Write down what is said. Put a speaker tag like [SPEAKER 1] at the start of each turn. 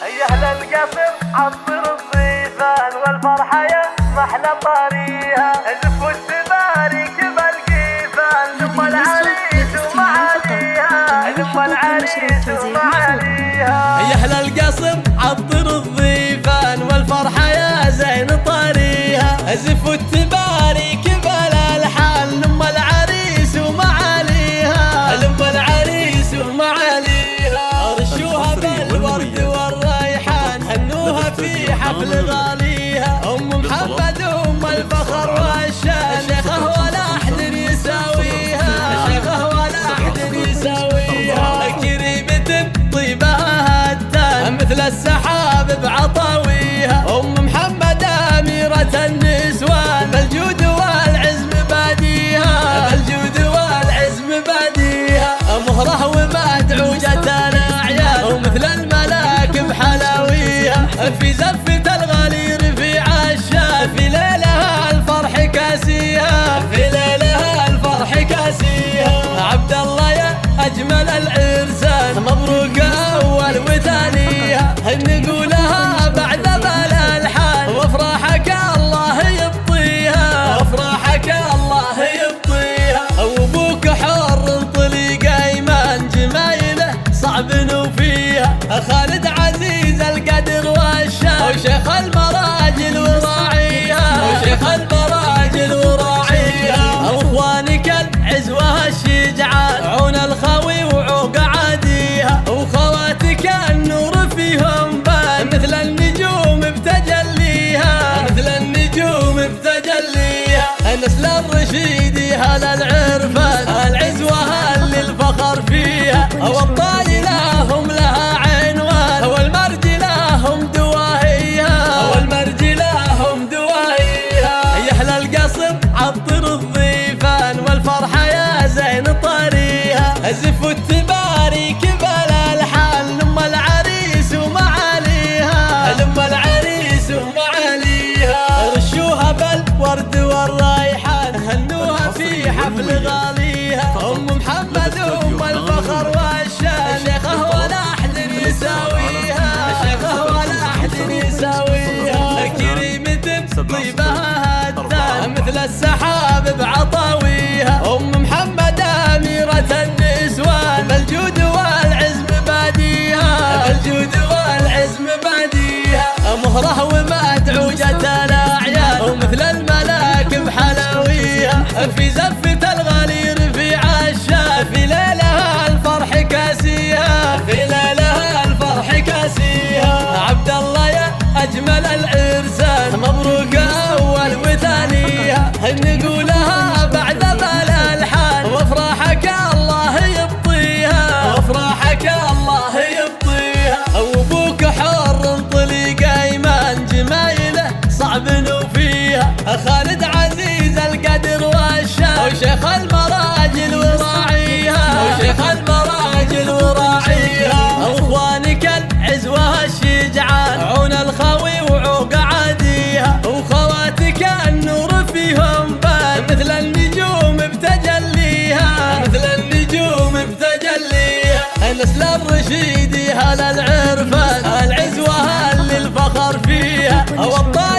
[SPEAKER 1] هيا أهل القصر عطر الضيفان والفرحة يا محلى طاريها، زفوا التبارك بالقيفان ثم العريس ومعاليها، ثم العريس ومعاليها.
[SPEAKER 2] هيا أهل القصر عطر الضيفان والفرحة يا زين طاريها، زفوا التبارك بالالحان ثم العريس ومعاليها، ثم العريس ومعاليها. رشوها بالورد والريحان هنوها في حفل غاليها، ام محمد ام الفخر والشان، شيخه ولا احد يساويها، شيخه ولا احد يساويها. كريمة طيبها هتان مثل السحاب بعطاويها، ام محمد اميرة النسوان، بالجود والعز مباديها، بالجود والعز مباديها. مهره ومدعوجة الاعيان ومثل الملاك بحلاويها، في زفة الغالي رفيع الشان، في ليلها الفرح كاسيها، في ليلها الفرح كاسيها. عبد الله يا اجمل العرسان، مبروك اول وثانيها، نقولها بعد بالالحان، وافراحك الله يبطيها، وافراحك الله يبطيها. وابوك حر طليق ايمان، جمايله صعب نوفيها، خالد عزيز القدر والشان، وشيخ المراجل وراعيها، وشيخ المراجل وراعيها. واخوانك العزوه الشجعان، عون الخوي وعوق عاديها، وخواتك النور فيهم بان، مثل النجوم بتجليها، مثل النجوم بتجليها. نسل الرشيد هل العرفان، العزوه اللي الفخر فيها، والطايله هم لها عنوان، والمرجله هم دواهيها، والمرجله هم دواهيها. يا اهل القصر عطر الضيفان والفرحه يا زين طاريها، زفوا التبارك بالالحان ثم العريس ومعاليها، ثم العريس ومعاليها. رشوها بالورد والريحان هنوها في حفل غاليها، ام محمد ام الفخر والشان، شيخه ولا احد يساويها، شيخه ولا احد يساويها. كريمة طيبها هتان مثل السحاب بعطاويها، ام محمد اميرة النسوان، بالجود والعز مباديها، بالجود والعز مباديها. مهره ومدعوجة الاعيان ومثل الملاك بحلاويها، في زفة الغالي رفيع الشان، في ليلها الفرح كاسيها، في ليلها الفرح كاسيها. عبد الله يا اجمل العرسان، مبروك اول وثانيها، نقولها بعد بالالحان، وافراحك الله يبطيها، وافراحك الله يبطيها. وابوك حر طليق ايمان، جمايله صعب نوفيها، خالد عزيز القدر والشان، وشيخ المراجل وراعيها، وشيخ المراجل وراعيها. واخوانك العزوه الشجعان، عون الخوي وعوق عاديها، وخواتك النور فيهم بان، مثل النجوم بتجليها، مثل النجوم بتجليها. نسل الرشيد هل العرفان، العزوه اللي الفخر فيها، والطايله